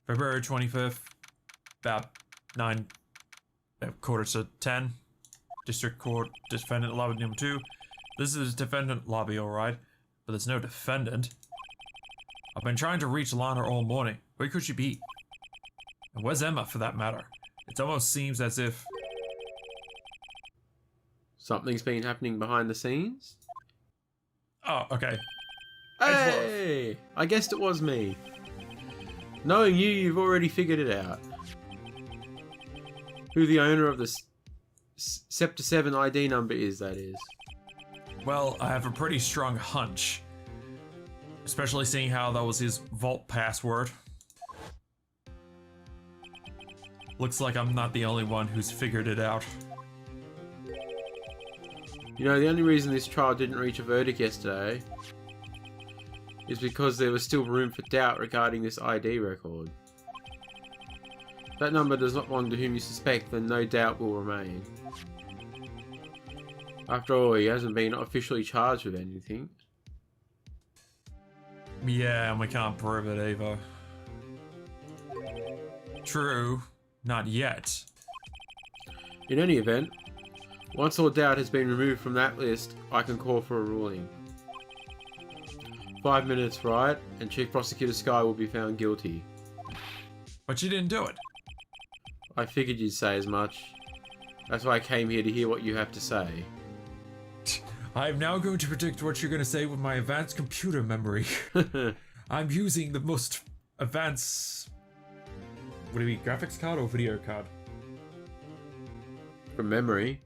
February 25th, about 9:45. District Court, Defendant Lobby number 2. This is Defendant Lobby, alright, but there's no defendant. I've been trying to reach Lana all morning. Where could she be? And where's Emma, for that matter? It almost seems as if... Something's been happening behind the scenes? Oh, okay. Hey! I guessed it was me. Knowing you, you've already figured it out. Who the owner of the Scepter 7 ID number is, that is. Well, I have a pretty strong hunch. Especially seeing how that was his vault password. Looks like I'm not the only one who's figured it out. You know, the only reason this trial didn't reach a verdict yesterday is because there was still room for doubt regarding this ID record. If that number does not belong to whom you suspect, then no doubt will remain. After all, he hasn't been officially charged with anything. Yeah, and we can't prove it either. True, not yet. In any event, once all doubt has been removed from that list, I can call for a ruling. 5 minutes, Wright, and Chief Prosecutor Sky will be found guilty. But you didn't do it. I figured you'd say as much. That's why I came here to hear what you have to say. I'm now going to predict what you're going to say with my advanced computer memory. I'm using the most advanced... Would it be graphics card or video card? From memory.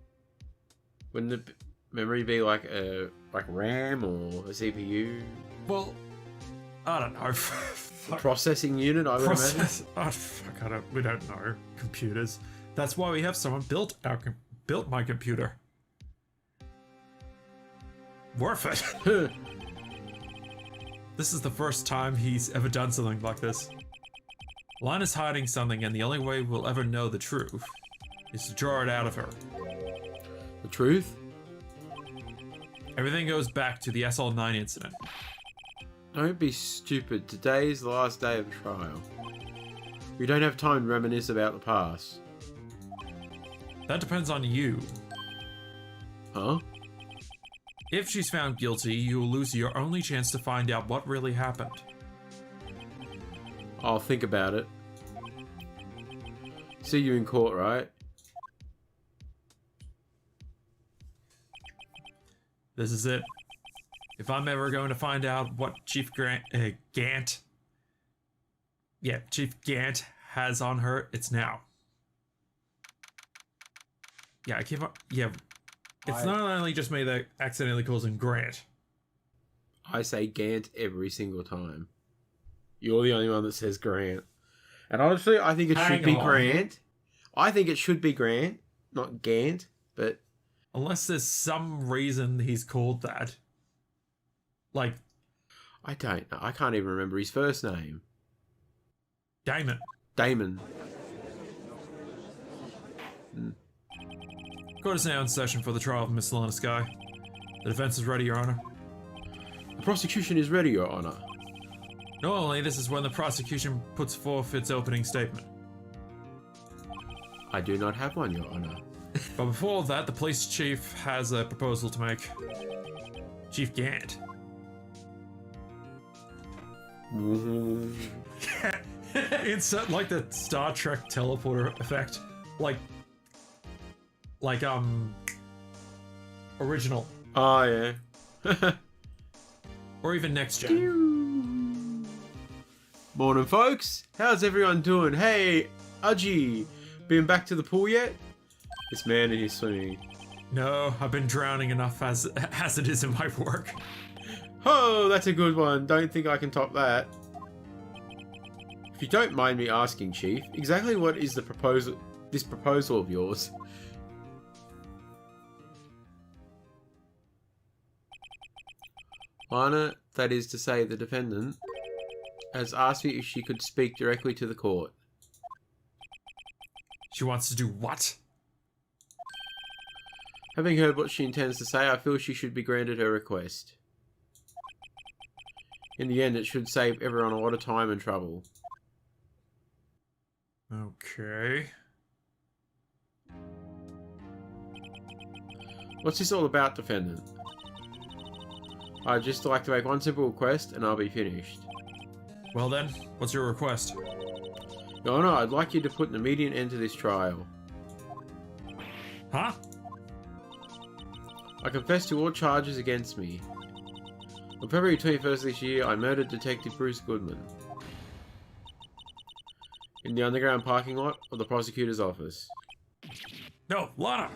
Wouldn't the memory be like a RAM or a CPU? Well, I don't know. A processing unit, I would imagine. Oh, fuck, we don't know computers. That's why we have someone built my computer. Worth it. This is the first time he's ever done something like this. Lana's hiding something, and the only way we'll ever know the truth is to draw it out of her. The truth? Everything goes back to the SL9 incident. Don't be stupid. Today is the last day of the trial. We don't have time to reminisce about the past. That depends on you. Huh? If she's found guilty, you will lose your only chance to find out what really happened. I'll think about it. See you in court, right? This is it. If I'm ever going to find out what Chief Gant has on her, it's now. Yeah, I keep on... Yeah. It's not only just me that accidentally calls him Grant. I say Gant every single time. You're the only one that says Grant. And honestly, I think it should be Grant. I think it should be Grant, not Gant, but... Unless there's some reason he's called that. Like... I don't know. I can't even remember his first name. Damon. Damon. Court is now in session for the trial of Miss Lana Sky. The defense is ready, Your Honor. The prosecution is ready, Your Honor. Normally, this is when the prosecution puts forth its opening statement. I do not have one, Your Honor. But before that, the police chief has a proposal to make. Chief Gant. Insert like the Star Trek teleporter effect. Like original. Oh, yeah. Or even next gen. Morning, folks. How's everyone doing? Hey, Udgy. Been back to the pool yet? This man in his swimming. No, I've been drowning enough as it is in my work. Oh, that's a good one. Don't think I can top that. If you don't mind me asking, Chief, exactly what is this proposal of yours? Lana, that is to say the defendant, has asked me if she could speak directly to the court. She wants to do what? Having heard what she intends to say, I feel she should be granted her request. In the end, it should save everyone a lot of time and trouble. Okay. What's this all about, defendant? I'd just like to make one simple request and I'll be finished. Well then, what's your request? Your Honor, I'd like you to put an immediate end to this trial. Huh? I confess to all charges against me. On February 21st this year, I murdered Detective Bruce Goodman in the underground parking lot of the prosecutor's office. No, Lana!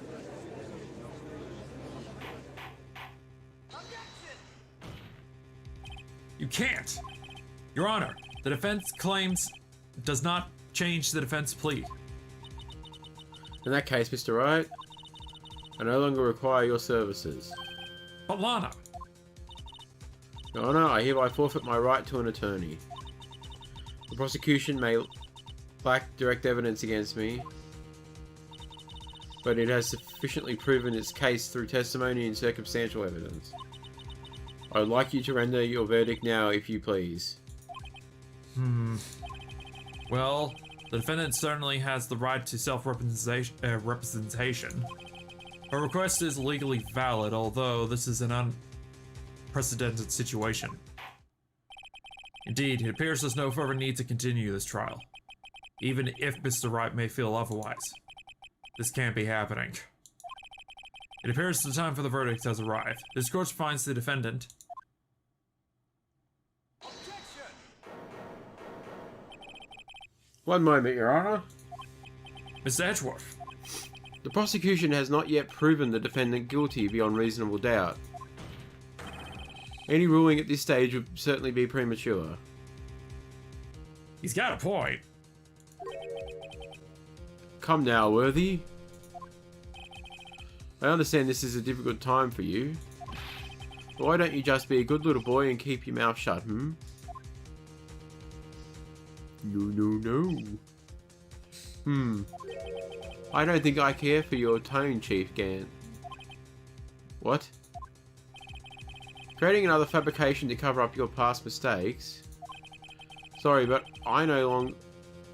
You can't! Your Honor, the defense claims does not change the defense plea. In that case, Mr. Wright, I no longer require your services. But Lana! Your Honor, I hereby forfeit my right to an attorney. The prosecution may lack direct evidence against me, but it has sufficiently proven its case through testimony and circumstantial evidence. I would like you to render your verdict now, if you please. Well, the defendant certainly has the right to self-representation. Her request is legally valid, although this is an unprecedented situation. Indeed, it appears there's no further need to continue this trial. Even if Mr. Wright may feel otherwise. This can't be happening. It appears the time for the verdict has arrived. This court finds the defendant... One moment, Your Honor. Mr. Edgeworth. The prosecution has not yet proven the defendant guilty beyond reasonable doubt. Any ruling at this stage would certainly be premature. He's got a point. Come now, Worthy. I understand this is a difficult time for you. But why don't you just be a good little boy and keep your mouth shut, hmm? No. I don't think I care for your tone, Chief Gant. What? Creating another fabrication to cover up your past mistakes? Sorry, but I no longer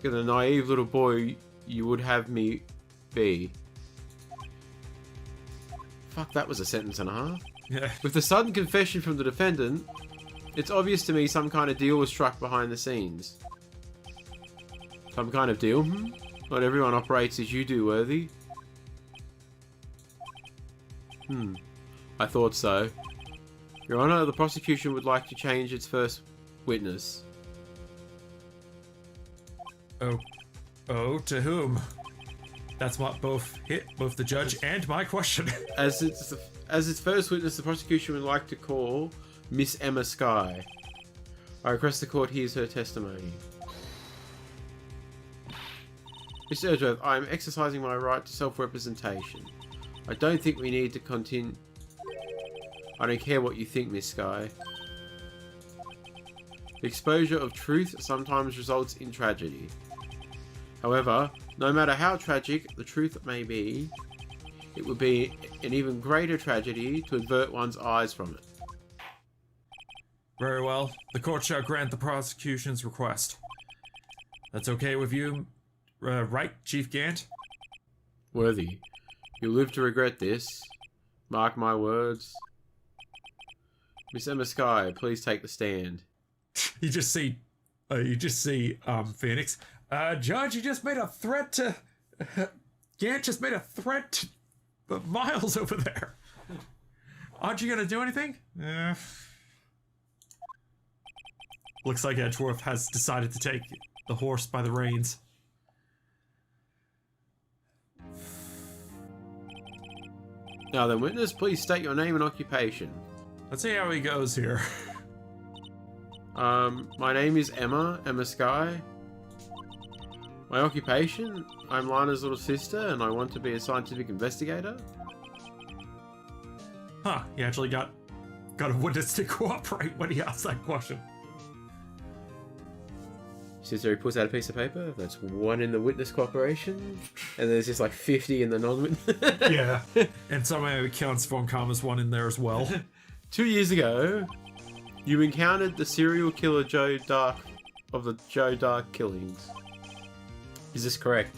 the naive little boy you would have me be. Fuck, that was a sentence and a half. Yeah. With the sudden confession from the defendant, it's obvious to me some kind of deal was struck behind the scenes. Some kind of deal? Not everyone operates as you do, Worthy. I thought so. Your Honor, the prosecution would like to change its first witness. Oh, to whom? That's what both the judge and my question. As its first witness, the prosecution would like to call Miss Emma Skye. I request the court hears her testimony. Mr. Edgeworth, I am exercising my right to self-representation. I don't think we need to continue. I don't care what you think, Miss Skye. The exposure of truth sometimes results in tragedy. However, no matter how tragic the truth may be, it would be an even greater tragedy to avert one's eyes from it. Very well. The court shall grant the prosecution's request. That's okay with you, right, Chief Gant? Worthy, you'll live to regret this. Mark my words. Miss Emma Skye, please take the stand. You just see Phoenix. Judge, you just made a threat to... Gant just made a threat to Miles over there. Aren't you gonna do anything? Looks like Edgeworth has decided to take the horse by the reins. Now then, witness, please state your name and occupation. Let's see how he goes here. My name is Emma Skye. My occupation? I'm Lana's little sister and I want to be a scientific investigator. Huh, he actually got a witness to cooperate when he asked that question. Sister, he pulls out a piece of paper. That's 1 in the witness cooperation. And there's just like 50 in the non-witness. Yeah. And somehow it counts Von Karma's 1 in there as well. 2 years ago, you encountered the serial killer Joe Dark of the Joe Dark killings. Is this correct?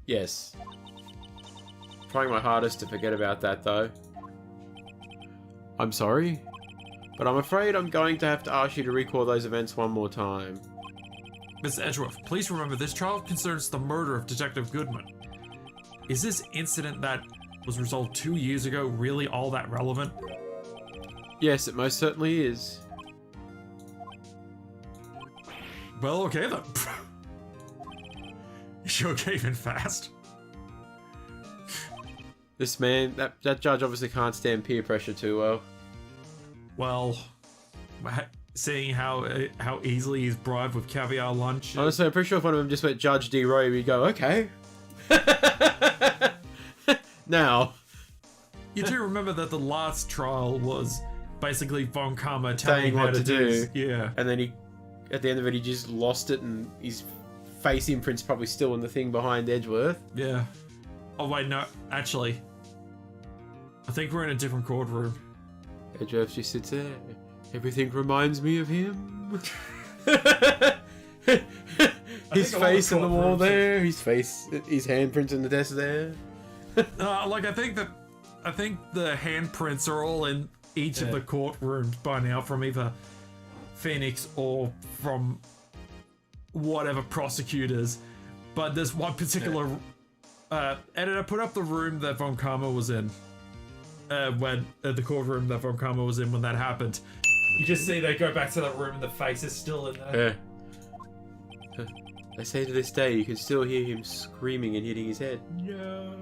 Yes. Trying my hardest to forget about that, though. I'm sorry, but I'm afraid I'm going to have to ask you to recall those events one more time. Mr. Edgeworth, please remember this trial concerns the murder of Detective Goodman. Is this incident that was resolved 2 years ago really all that relevant? Yes, it most certainly is. Well, okay then. You sure gave in fast. This man, that judge obviously can't stand peer pressure too well. Well, seeing how easily he's bribed with caviar lunch. Honestly, I'm pretty sure if one of them just went Judge D. Roy, we'd go, okay. Now. You do remember that the last trial was basically Von Karma telling Saying him what how to do. Yeah. And then he, at the end of it, he just lost it and his face imprint's probably still in the thing behind Edgeworth. Yeah. Oh wait, no, actually. I think we're in a different courtroom. Edgeworth just sits there. Everything reminds me of him. His face on the wall there. His face, his handprints in the desk there. Like I think the handprints are all in each of the courtrooms by now from either Phoenix or from whatever prosecutors. But there's one particular editor, put up the room that Von Karma was in. When the courtroom that Von Karma was in when that happened. You just see they go back to that room and the face is still in there. Yeah. They say to this day you can still hear him screaming and hitting his head. No.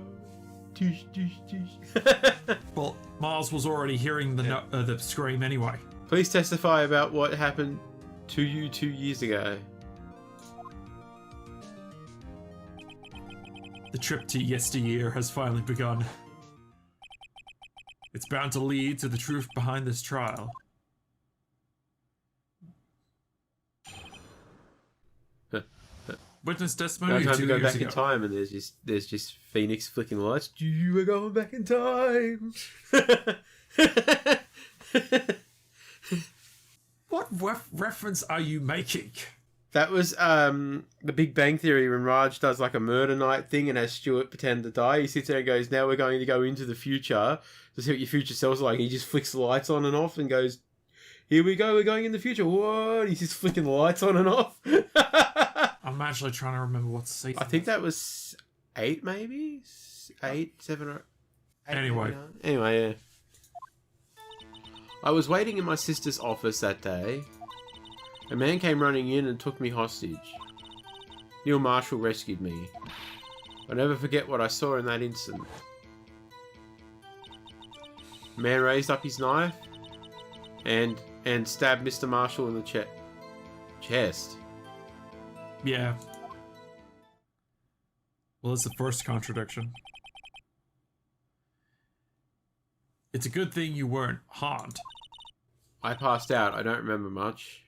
Tush, tush, tush. Well, Miles was already hearing the scream anyway. Please testify about what happened to you 2 years ago. The trip to yesteryear has finally begun. It's bound to lead to the truth behind this trial. Witness testimony. Now time to go 2 years back in ago. time, and there's just Phoenix flicking the lights. You were going back in time. What reference are you making? That was the Big Bang Theory when Raj does like a murder night thing and has Stuart pretend to die. He sits there and goes, "Now we're going to go into the future to see what your future selves are like." And he just flicks the lights on and off and goes, "Here we go, we're going in the future." What? He's just flicking the lights on and off. I'm actually trying to remember what season. I think that was 8, maybe 8, 7, or 8. Anyway. Anyway, yeah. I was waiting in my sister's office that day. A man came running in and took me hostage. Neil Marshall rescued me. I'll never forget what I saw in that instant. The man raised up his knife and stabbed Mr. Marshall in the chest. Yeah. Well, it's the first contradiction. It's a good thing you weren't harmed. I passed out. I don't remember much.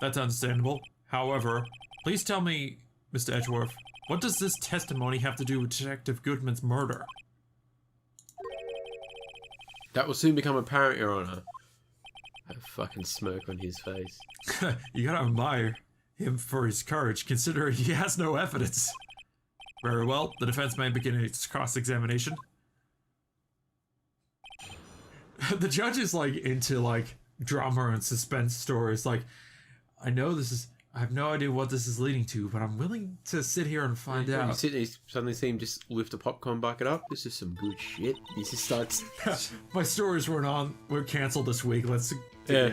That's understandable. However, please tell me, Mr. Edgeworth, what does this testimony have to do with Detective Goodman's murder? That will soon become apparent, Your Honor. A fucking smirk on his face. You gotta admire him for his courage, considering he has no evidence. Very well, the defense may begin its cross-examination. The judge is like into like drama and suspense stories. Like, I have no idea what this is leading to, but I'm willing to sit here and find out. You sit there, you suddenly see him just lift a popcorn bucket up. This is some good shit. He just starts. My stories were canceled this week. Let's. Yeah.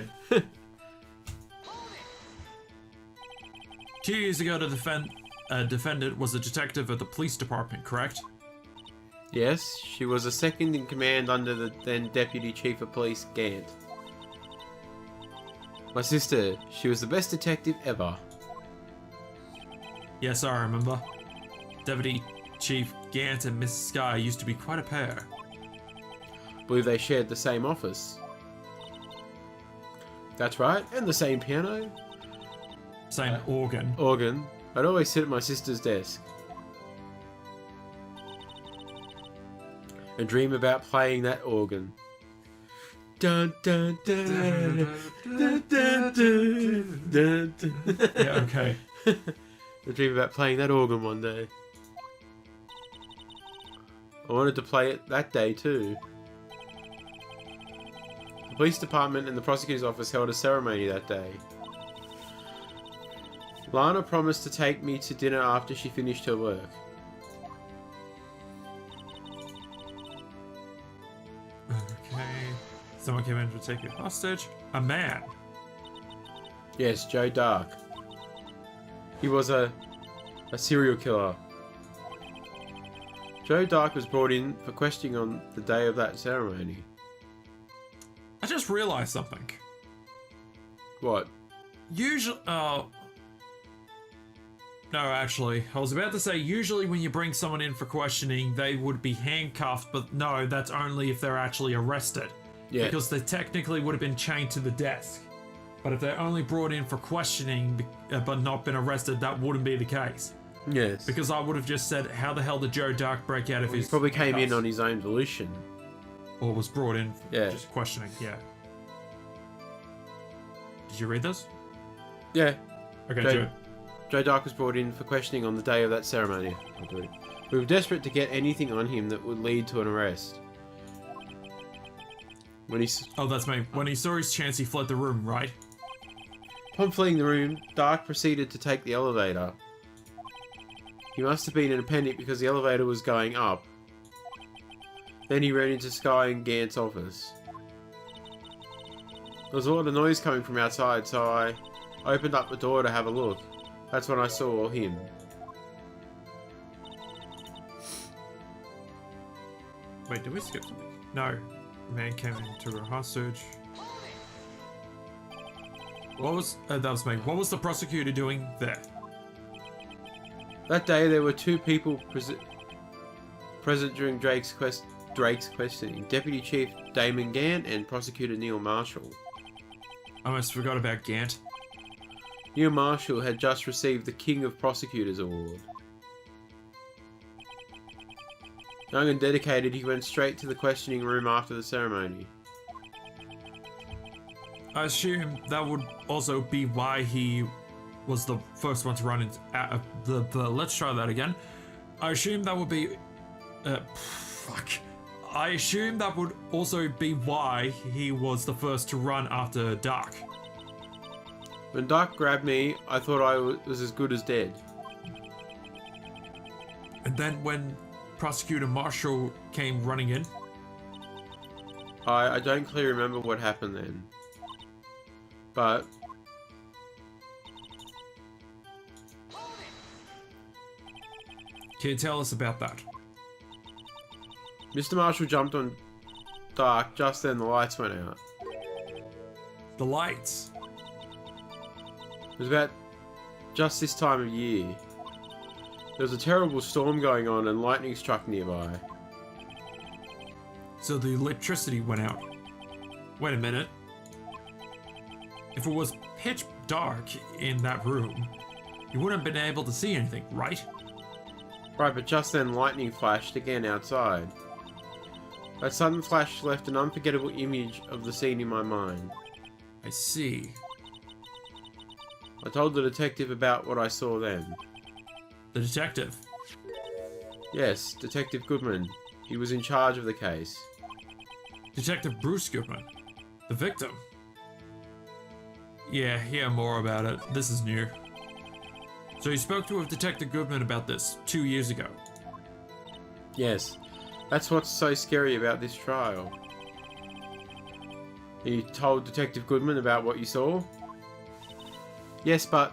2 years ago, the defendant was a detective at the police department, correct? Yes, she was a second in command under the then Deputy Chief of Police Gant. My sister, she was the best detective ever. Yes, I remember. Deputy Chief Gant and Miss Sky used to be quite a pair. Believe they shared the same office. That's right, and the same piano. Same organ. Organ. I'd always sit at my sister's desk and dream about playing that organ. Dun dun dun dun dun dun dun Yeah, okay. I dream about playing that organ one day. I wanted to play it that day too. The police department and the prosecutor's office held a ceremony that day. Lana promised to take me to dinner after she finished her work. Okay. Someone came in to take you hostage. A man. Yes, Joe Dark. He was a serial killer. Joe Dark was brought in for questioning on the day of that ceremony. I just realized something. What? Usually, no, actually, I was about to say usually when you bring someone in for questioning, they would be handcuffed, but no, that's only if they're actually arrested. Yeah. Because they technically would have been chained to the desk. But if they're only brought in for questioning, but not been arrested, that wouldn't be the case. Yes. Because I would have just said, how the hell did Joe Dark break out of his He probably came in handcuffs? on his own volition. Or was brought in for Yeah. just questioning, yeah. Did you read this? Yeah. Okay, Joe- Joe. Joe Dark was brought in for questioning on the day of that ceremony. I believe. We were desperate to get anything on him that would lead to an arrest. When he, Oh, that's me. When he saw his chance, he fled the room, right? upon fleeing the room, Dark proceeded to take the elevator. He must have been in a panic because the elevator was going up. Then he ran into Sky and Gant's office. There was a lot of noise coming from outside, so I opened up the door to have a look. That's when I saw him. Wait, did we skip something? No. Man came into a hostage. What was... that was me. What was the prosecutor doing there? That day, there were two people present during Drake's questioning. Deputy Chief Damon Gant and Prosecutor Neil Marshall. I almost forgot about Gant. Neil Marshall had just received the King of Prosecutors Award. Young and dedicated, he went straight to the questioning room after the ceremony. I assume that would also be why he was the first one to run into let's try that again. I assume that would be fuck. I assume that would also be why he was the first to run after Dark. When Dark grabbed me, I thought I was as good as dead. And then when Prosecutor Marshall came running in, I don't clearly remember what happened then. But can you tell us about that? Mr. Marshall jumped on Dark just then the lights went out. The lights. It was about just this time of year. There was a terrible storm going on and lightning struck nearby. So the electricity went out. Wait a minute. If it was pitch dark in that room, you wouldn't have been able to see anything, right? Right, but just then lightning flashed again outside. That sudden flash left an unforgettable image of the scene in my mind. I see. I told the detective about what I saw then. The detective. Yes, Detective Goodman. He was in charge of the case. Detective Bruce Goodman. The victim. Yeah, hear more about it. This is new. So you spoke to Detective Goodman about this 2 years ago. Yes, that's what's so scary about this trial. You told Detective Goodman about what you saw? Yes, but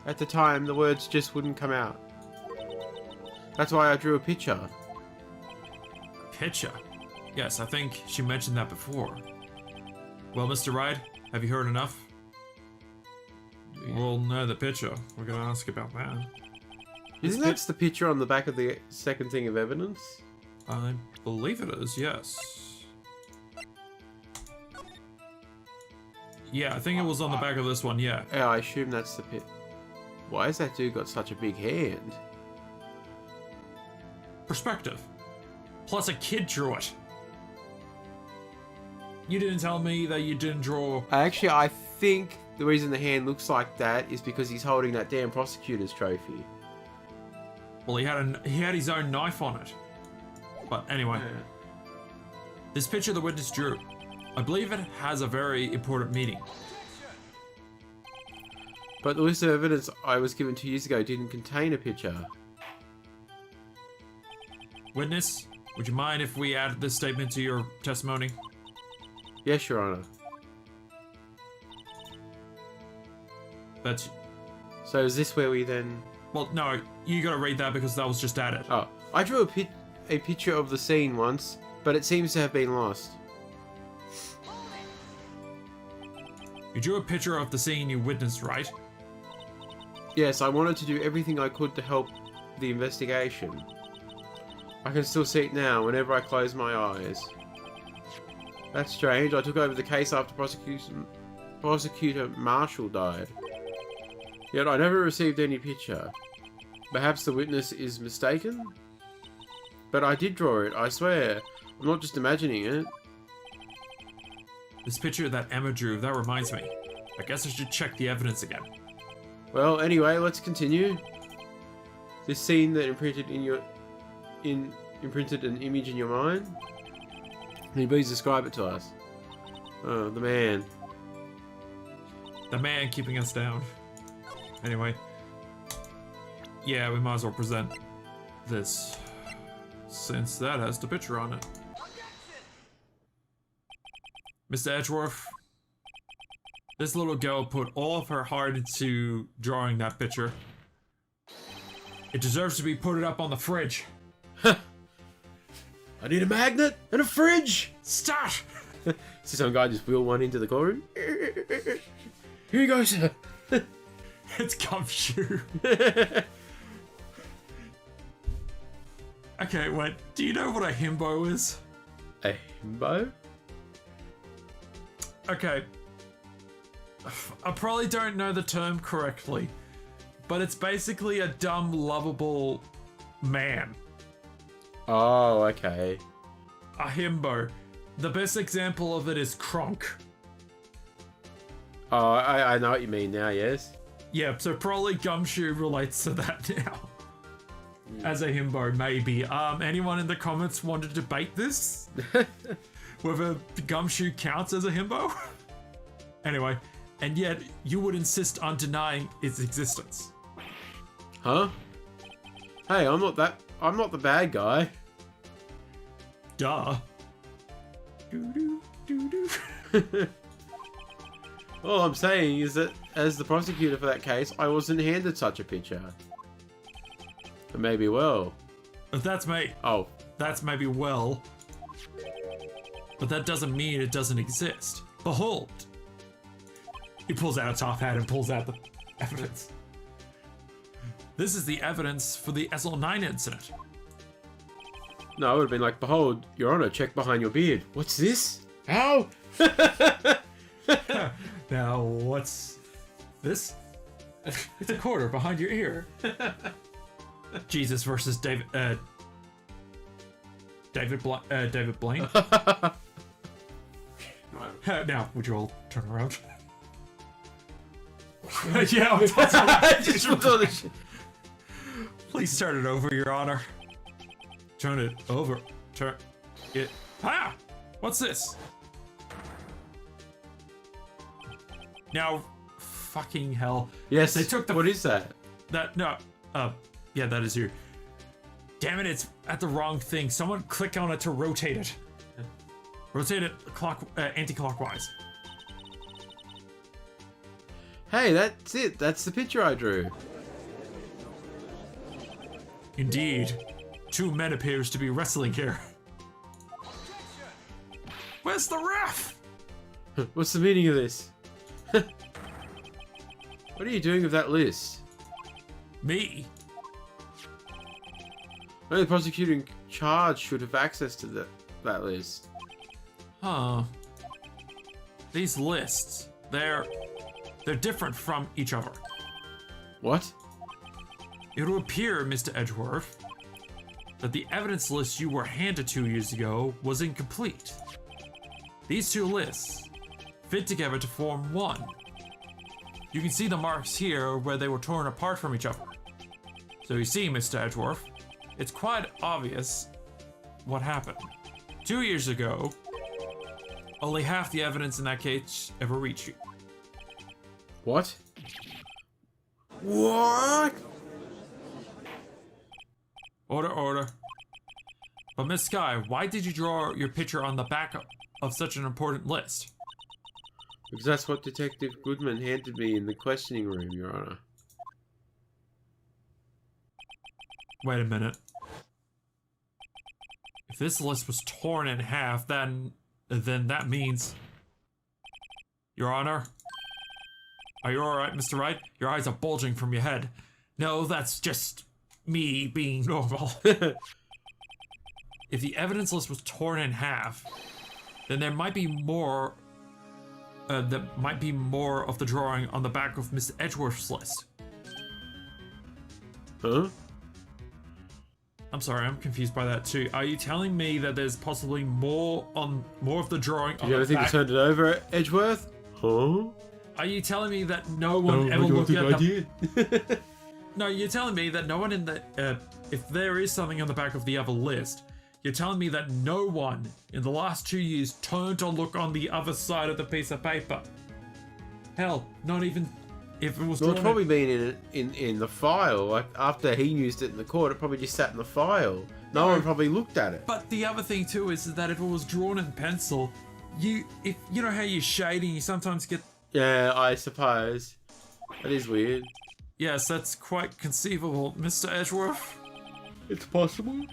at the time the words just wouldn't come out. That's why I drew a picture. Picture? Yes, I think she mentioned that before. Well, Mr. Wright, have you heard enough? Well, no, the picture. We're gonna ask about that. Isn't that the picture on the back of the second thing of evidence? I believe it is, yes. Yeah, I think it was on the back of this one, yeah. Yeah, I assume that's the pit. Why has that dude got such a big hand? Perspective. Plus a kid drew it. You didn't tell me that you didn't draw... Actually, I think the reason the hand looks like that is because he's holding that damn prosecutor's trophy. Well, he had his own knife on it. But anyway, this picture the witness drew, I believe it has a very important meaning. But the list of evidence I was given 2 years ago didn't contain a picture. Witness, would you mind if we added this statement to your testimony? Yes, Your Honor. That's... So is this where we then... Well, no, you gotta read that because that was just added. Oh, I drew a picture of the scene once, but it seems to have been lost. You drew a picture of the scene you witnessed, right? Yes, I wanted to do everything I could to help the investigation. I can still see it now whenever I close my eyes. That's strange. I took over the case after Prosecutor Marshall died. Yet I never received any picture. Perhaps the witness is mistaken? But I did draw it, I swear. I'm not just imagining it. This picture that Emma drew, that reminds me. I guess I should check the evidence again. Well, anyway, let's continue. This scene that imprinted an image in your mind. Can you please describe it to us? Oh, the man. The man keeping us down. Anyway. Yeah, we might as well present this, since that has the picture on it. Mr. Edgeworth, this little girl put all of her heart into drawing that picture. It deserves to be put up on the fridge. I need a magnet and a fridge! Stop! See some guy just wheel one into the courtroom? Here you go, sir. It's Gumshoe. Okay, wait. Do you know what a himbo is? A himbo? Okay. I probably don't know the term correctly, but it's basically a dumb, lovable man. Oh, okay. A himbo. The best example of it is Kronk. Oh, I know what you mean now, yes. Yeah, so probably Gumshoe relates to that now. As a himbo, maybe. Anyone in the comments want to debate this? Whether Gumshoe counts as a himbo? Anyway, and yet you would insist on denying its existence. Huh? Hey, I'm not the bad guy. Duh. Doo-doo, doo-doo. All I'm saying is that, as the prosecutor for that case, I wasn't handed such a picture. But maybe well. If that's me. Oh. That's maybe well. But that doesn't mean it doesn't exist. Behold. He pulls out a top hat and pulls out the evidence. This is the evidence for the SL9 incident. No, it would have been like, behold, Your Honor, check behind your beard. What's this? Ow! Now, what's this? It's a quarter behind your ear. Jesus versus David Blaine. Now, would you all turn around? Yeah, Just look all this shit. Please start it over, Your Honor. Turn it over. Turn it. Ah! What's this? Now, fucking hell. Yes, they took the. What is that? Yeah, that is you. Damn it, it's at the wrong thing. Someone click on it to rotate it. Rotate it anti-clockwise. Hey, that's it. That's the picture I drew. Indeed. Two men appears to be wrestling here. Where's the ref? What's the meaning of this? What are you doing with that list? Me? Only the prosecuting charge should have access to that list. Huh. These lists, they're different from each other. What? It will appear, Mr. Edgeworth, that the evidence list you were handed 2 years ago was incomplete. These two lists fit together to form one. You can see the marks here where they were torn apart from each other. So you see, Mr. Edgeworth, it's quite obvious what happened. 2 years ago, only half the evidence in that case ever reached you. What? What? Order, order. But Miss Sky, why did you draw your picture on the back of such an important list? Because that's what Detective Goodman handed me in the questioning room, Your Honor. Wait a minute. If this list was torn in half, then that means... Your Honor? Are you alright, Mr. Wright? Your eyes are bulging from your head. No, that's just me being normal. If the evidence list was torn in half, then there might be more... there might be more of the drawing on the back of Mr. Edgeworth's list. Huh? I'm sorry, I'm confused by that too. Are you telling me that there's possibly more of the drawing on the back? Did you ever think to turn it over, Edgeworth? Huh? Are you telling me that no one ever looked at the... No, you're telling me that no one in the... if there is something on the back of the other list, you're telling me that no one in the last 2 years turned to look on the other side of the piece of paper. Hell, not even if it was. Well, it's probably been in the file. Like after he used it in the court, it probably just sat in the file. No one probably looked at it. But the other thing too is that if it was drawn in pencil, you know how you're shading, you sometimes get. Yeah, I suppose. That is weird. Yes, that's quite conceivable, Mr. Edgeworth. It's possible.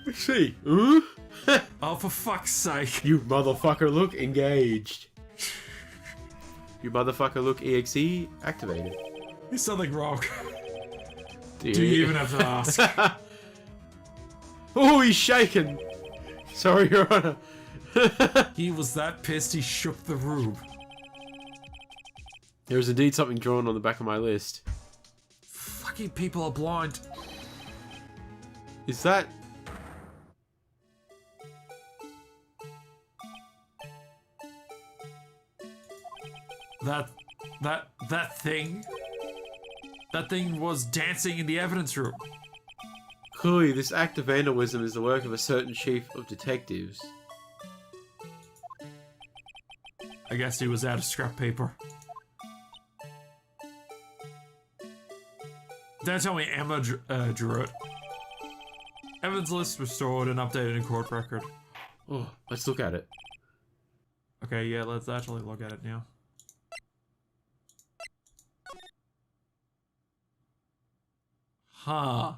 Let's see. Huh? Oh, for fuck's sake. You motherfucker look engaged. You motherfucker look EXE activated. There's something wrong. Do you even have to ask? Oh, he's shaking. Sorry, Your Honor. He was that pissed he shook the room. There is indeed something drawn on the back of my list. Fucking people are blind. Is that... That thing? That thing was dancing in the evidence room. Clearly, this act of vandalism is the work of a certain chief of detectives. I guess he was out of scrap paper. Don't tell me Emma drew it. Evidence list was stored and updated in court record. Oh, let's look at it. Okay, yeah, let's actually look at it now. Huh.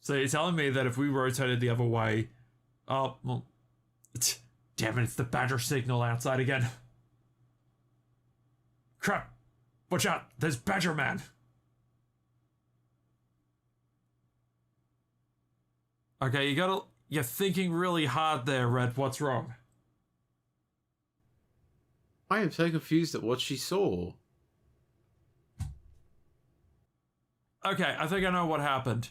So you're telling me that if we rotated the other way... Oh, well... Damn it, it's the badger signal outside again. Crap! Watch out, there's Badger Man! Okay, you're thinking really hard there, Red. What's wrong? I am so confused at what she saw. Okay, I think I know what happened.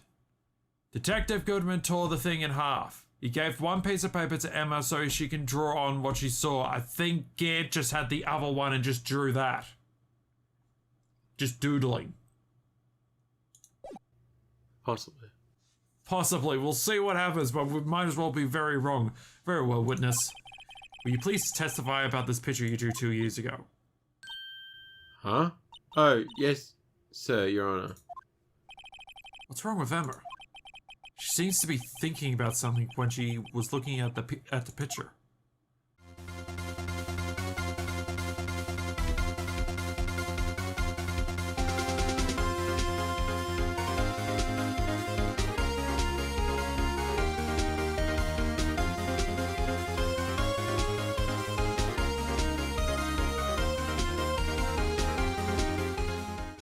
Detective Goodman tore the thing in half. He gave one piece of paper to Emma so she can draw on what she saw. I think Gerd just had the other one and just drew that. Just doodling. Possibly. Possibly. We'll see what happens, but we might as well be very wrong. Very well, witness. Will you please testify about this picture you drew 2 years ago? Huh? Oh, yes, sir, Your Honor. What's wrong with Emma? She seems to be thinking about something when she was looking at the picture.